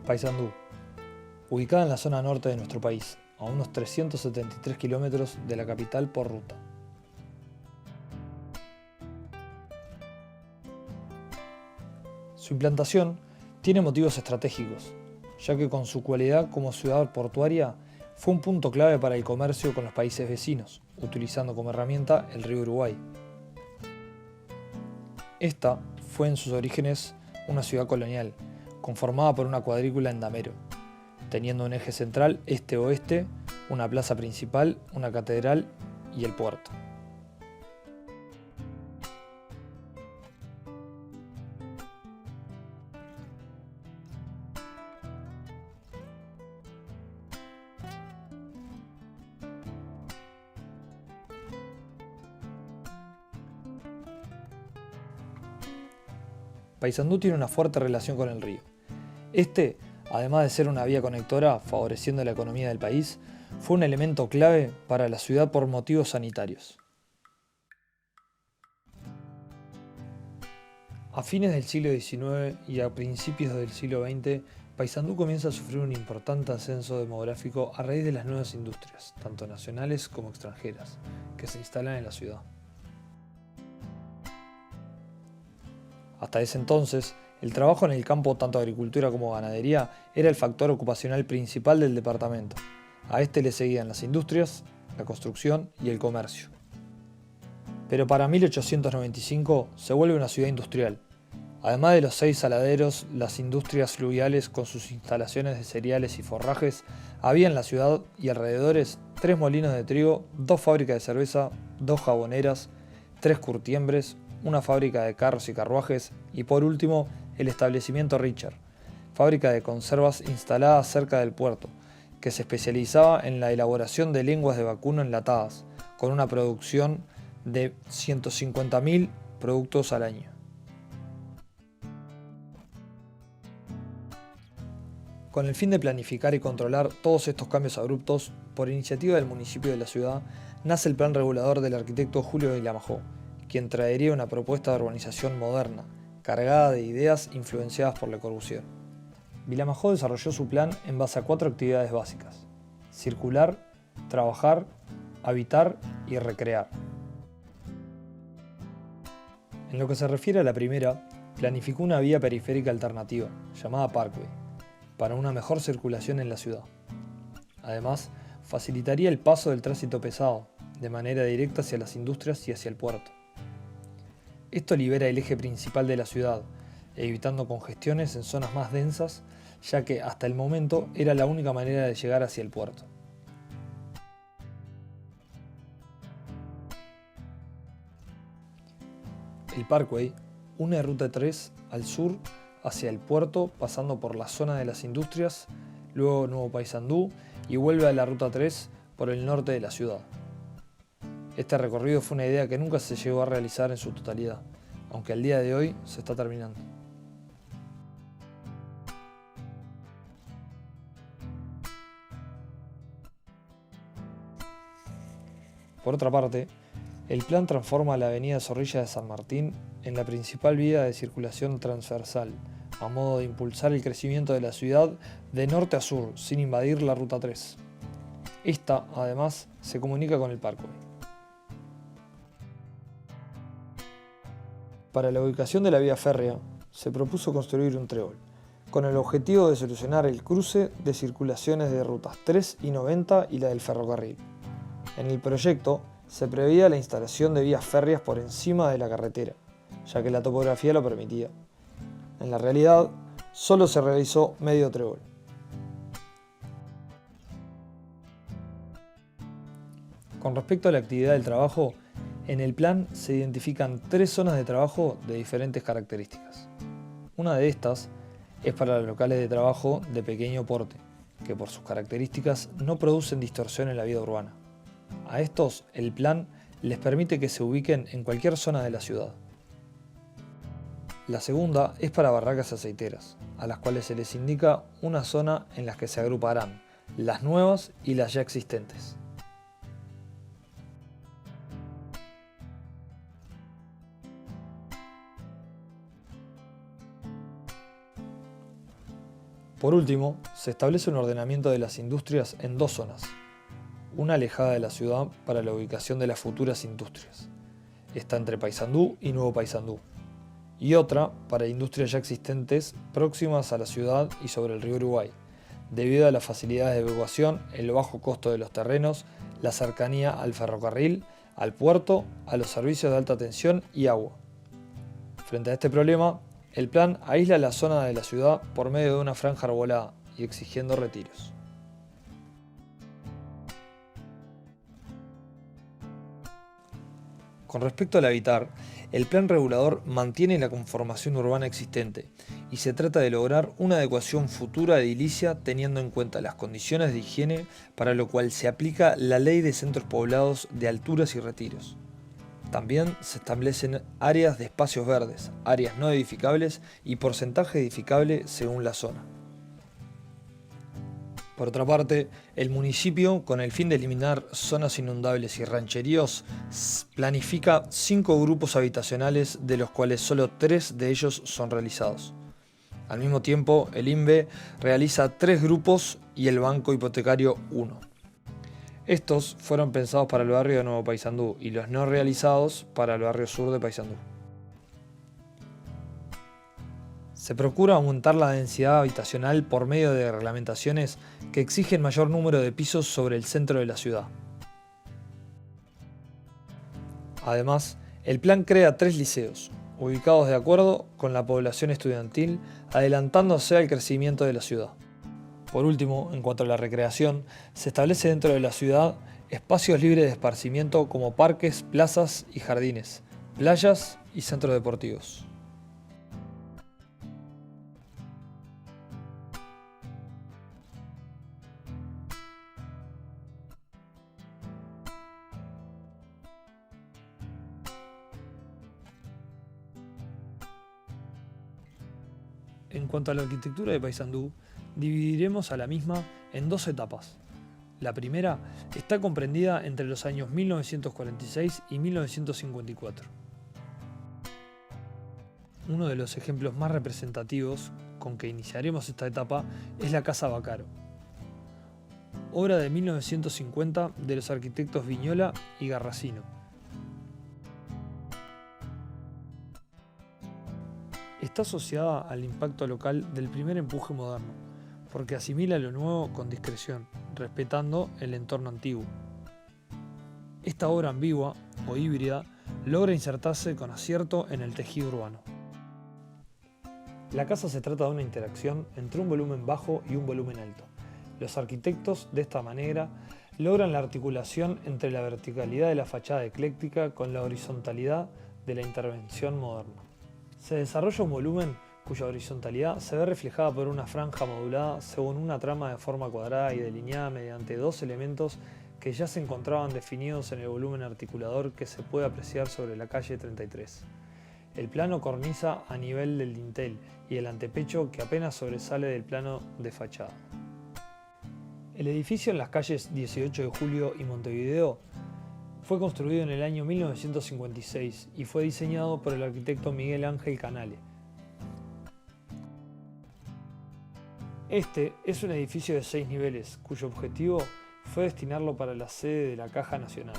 Paysandú, ubicada en la zona norte de nuestro país, a unos 373 kilómetros de la capital por ruta. Su implantación tiene motivos estratégicos, ya que con su cualidad como ciudad portuaria fue un punto clave para el comercio con los países vecinos, utilizando como herramienta el río Uruguay. Esta fue en sus orígenes una ciudad colonial, conformada por una cuadrícula en damero, teniendo un eje central este-oeste, una plaza principal, una catedral y el puerto. Paysandú tiene una fuerte relación con el río. Este, además de ser una vía conectora favoreciendo la economía del país, fue un elemento clave para la ciudad por motivos sanitarios. A fines del siglo XIX y a principios del siglo XX, Paysandú comienza a sufrir un importante ascenso demográfico a raíz de las nuevas industrias, tanto nacionales como extranjeras, que se instalan en la ciudad. Hasta ese entonces, el trabajo en el campo, tanto agricultura como ganadería, era el factor ocupacional principal del departamento. A este le seguían las industrias, la construcción y el comercio. Pero para 1895 se vuelve una ciudad industrial. Además de los 6 saladeros, las industrias fluviales con sus instalaciones de cereales y forrajes, había en la ciudad y alrededores 3 molinos de trigo, 2 fábricas de cerveza, 2 jaboneras, 3 curtiembres, una fábrica de carros y carruajes y por último el establecimiento Richard, fábrica de conservas instalada cerca del puerto, que se especializaba en la elaboración de lenguas de vacuno enlatadas, con una producción de 150.000 productos al año. Con el fin de planificar y controlar todos estos cambios abruptos, por iniciativa del municipio de la ciudad, nace el plan regulador del arquitecto Julio Vilamajó, quien traería una propuesta de urbanización moderna, cargada de ideas influenciadas por Le Corbusier. Vilamajó desarrolló su plan en base a 4 actividades básicas: circular, trabajar, habitar y recrear. En lo que se refiere a la primera, planificó una vía periférica alternativa, llamada Parkway, para una mejor circulación en la ciudad. Además, facilitaría el paso del tránsito pesado, de manera directa hacia las industrias y hacia el puerto. Esto libera el eje principal de la ciudad, evitando congestiones en zonas más densas, ya que hasta el momento era la única manera de llegar hacia el puerto. El Parkway une Ruta 3 al sur hacia el puerto, pasando por la zona de las industrias, luego Nuevo Paysandú y vuelve a la Ruta 3 por el norte de la ciudad. Este recorrido fue una idea que nunca se llegó a realizar en su totalidad, aunque al día de hoy se está terminando. Por otra parte, el plan transforma la avenida Zorrilla de San Martín en la principal vía de circulación transversal, a modo de impulsar el crecimiento de la ciudad de norte a sur, sin invadir la Ruta 3. Esta, además, se comunica con el Parkway. Para la ubicación de la vía férrea, se propuso construir un trébol, con el objetivo de solucionar el cruce de circulaciones de rutas 3 y 90 y la del ferrocarril. En el proyecto se preveía la instalación de vías férreas por encima de la carretera, ya que la topografía lo permitía. En la realidad, solo se realizó medio trébol. Con respecto a la actividad del trabajo, en el plan se identifican 3 zonas de trabajo de diferentes características. Una de estas es para los locales de trabajo de pequeño porte, que por sus características no producen distorsión en la vida urbana. A estos, el plan les permite que se ubiquen en cualquier zona de la ciudad. La segunda es para barracas aceiteras, a las cuales se les indica una zona en las que se agruparán las nuevas y las ya existentes. Por último, se establece un ordenamiento de las industrias en dos zonas, una alejada de la ciudad para la ubicación de las futuras industrias, está entre Paysandú y Nuevo Paysandú, y otra para industrias ya existentes próximas a la ciudad y sobre el río Uruguay, debido a las facilidades de evacuación, el bajo costo de los terrenos, la cercanía al ferrocarril, al puerto, a los servicios de alta tensión y agua. Frente a este problema, el plan aísla la zona de la ciudad por medio de una franja arbolada y exigiendo retiros. Con respecto al habitar, el plan regulador mantiene la conformación urbana existente y se trata de lograr una adecuación futura edilicia teniendo en cuenta las condiciones de higiene, para lo cual se aplica la Ley de Centros Poblados de Alturas y Retiros. También se establecen áreas de espacios verdes, áreas no edificables y porcentaje edificable según la zona. Por otra parte, el municipio, con el fin de eliminar zonas inundables y rancheríos, planifica 5 grupos habitacionales, de los cuales solo 3 de ellos son realizados. Al mismo tiempo, el INVE realiza 3 grupos y el Banco Hipotecario 1. Estos fueron pensados para el barrio de Nuevo Paysandú y los no realizados para el barrio sur de Paysandú. Se procura aumentar la densidad habitacional por medio de reglamentaciones que exigen mayor número de pisos sobre el centro de la ciudad. Además, el plan crea 3 liceos, ubicados de acuerdo con la población estudiantil, adelantándose al crecimiento de la ciudad. Por último, en cuanto a la recreación, se establece dentro de la ciudad espacios libres de esparcimiento como parques, plazas y jardines, playas y centros deportivos. En cuanto a la arquitectura de Paysandú, dividiremos a la misma en 2 etapas. La primera está comprendida entre los años 1946 y 1954. Uno de los ejemplos más representativos con que iniciaremos esta etapa es la Casa Bacaro, obra de 1950 de los arquitectos Viñola y Garracino. Está asociada al impacto local del primer empuje moderno, porque asimila lo nuevo con discreción, respetando el entorno antiguo. Esta obra ambigua o híbrida logra insertarse con acierto en el tejido urbano. La casa se trata de una interacción entre un volumen bajo y un volumen alto. Los arquitectos, de esta manera, logran la articulación entre la verticalidad de la fachada ecléctica con la horizontalidad de la intervención moderna. Se desarrolla un volumen cuya horizontalidad se ve reflejada por una franja modulada según una trama de forma cuadrada y delineada mediante 2 elementos que ya se encontraban definidos en el volumen articulador que se puede apreciar sobre la calle 33. El plano cornisa a nivel del dintel y el antepecho que apenas sobresale del plano de fachada. El edificio en las calles 18 de Julio y Montevideo fue construido en el año 1956 y fue diseñado por el arquitecto Miguel Ángel Canale. Este es un edificio de 6 niveles, cuyo objetivo fue destinarlo para la sede de la Caja Nacional.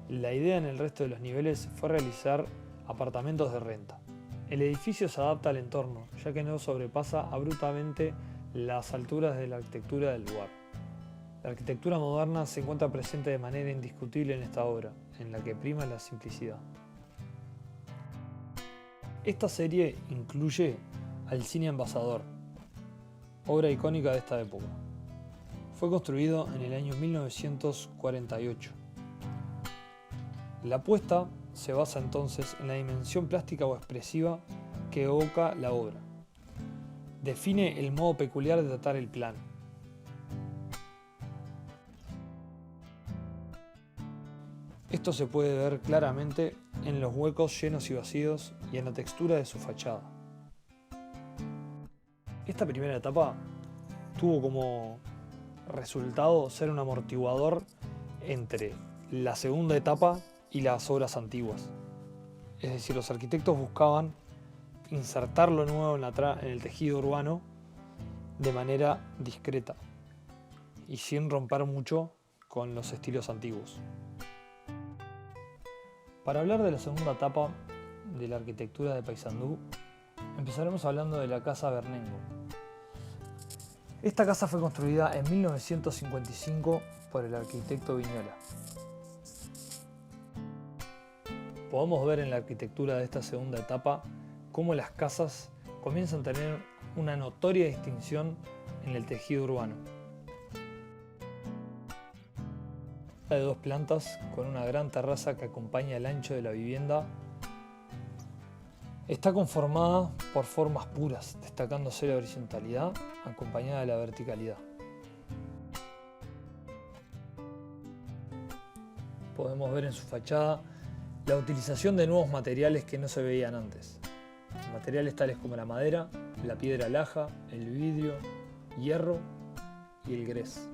La idea en el resto de los niveles fue realizar apartamentos de renta. El edificio se adapta al entorno, ya que no sobrepasa abruptamente las alturas de la arquitectura del lugar. La arquitectura moderna se encuentra presente de manera indiscutible en esta obra, en la que prima la simplicidad. Esta serie incluye al Cine Embajador, obra icónica de esta época. Fue construido en el año 1948. La apuesta se basa entonces en la dimensión plástica o expresiva que evoca la obra. Define el modo peculiar de tratar el plano. Esto se puede ver claramente en los huecos llenos y vacíos y en la textura de su fachada. Esta primera etapa tuvo como resultado ser un amortiguador entre la segunda etapa y las obras antiguas. Es decir, los arquitectos buscaban insertar lo nuevo en el tejido urbano de manera discreta y sin romper mucho con los estilos antiguos. Para hablar de la segunda etapa de la arquitectura de Paysandú, empezaremos hablando de la Casa Bernengo. Esta casa fue construida en 1955 por el arquitecto Viñola. Podemos ver en la arquitectura de esta segunda etapa cómo las casas comienzan a tener una notoria distinción en el tejido urbano. De 2 plantas con una gran terraza que acompaña el ancho de la vivienda. Está conformada por formas puras, destacándose la horizontalidad acompañada de la verticalidad. Podemos ver en su fachada la utilización de nuevos materiales que no se veían antes. Materiales tales como la madera, la piedra laja, el vidrio, hierro y el grés.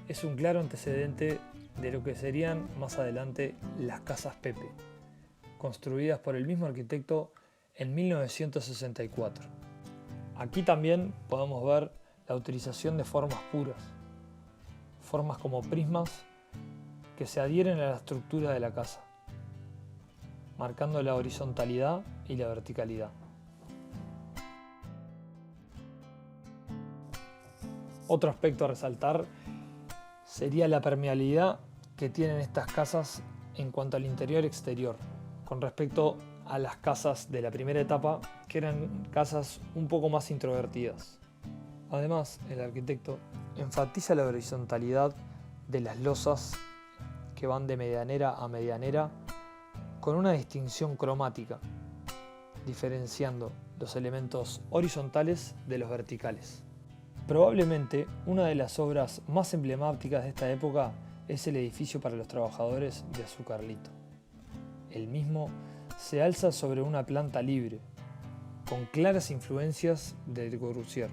Es un claro antecedente de lo que serían más adelante las casas Pepe, construidas por el mismo arquitecto en 1964. Aquí también podemos ver la utilización de formas puras, formas como prismas que se adhieren a la estructura de la casa, marcando la horizontalidad y la verticalidad. Otro aspecto a resaltar sería la permeabilidad que tienen estas casas en cuanto al interior y exterior, con respecto a las casas de la primera etapa, que eran casas un poco más introvertidas. Además, el arquitecto enfatiza la horizontalidad de las losas que van de medianera a medianera con una distinción cromática, diferenciando los elementos horizontales de los verticales. Probablemente una de las obras más emblemáticas de esta época es el edificio para los trabajadores de Azucarlito. El mismo se alza sobre una planta libre, con claras influencias de Le Corbusier.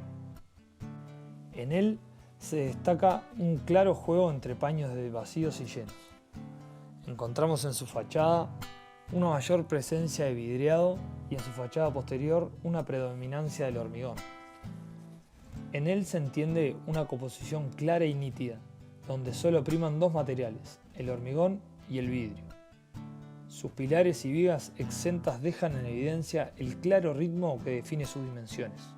En él se destaca un claro juego entre paños de vacíos y llenos. Encontramos en su fachada una mayor presencia de vidriado y en su fachada posterior una predominancia del hormigón. En él se entiende una composición clara y nítida, donde solo priman 2 materiales, el hormigón y el vidrio. Sus pilares y vigas exentas dejan en evidencia el claro ritmo que define sus dimensiones.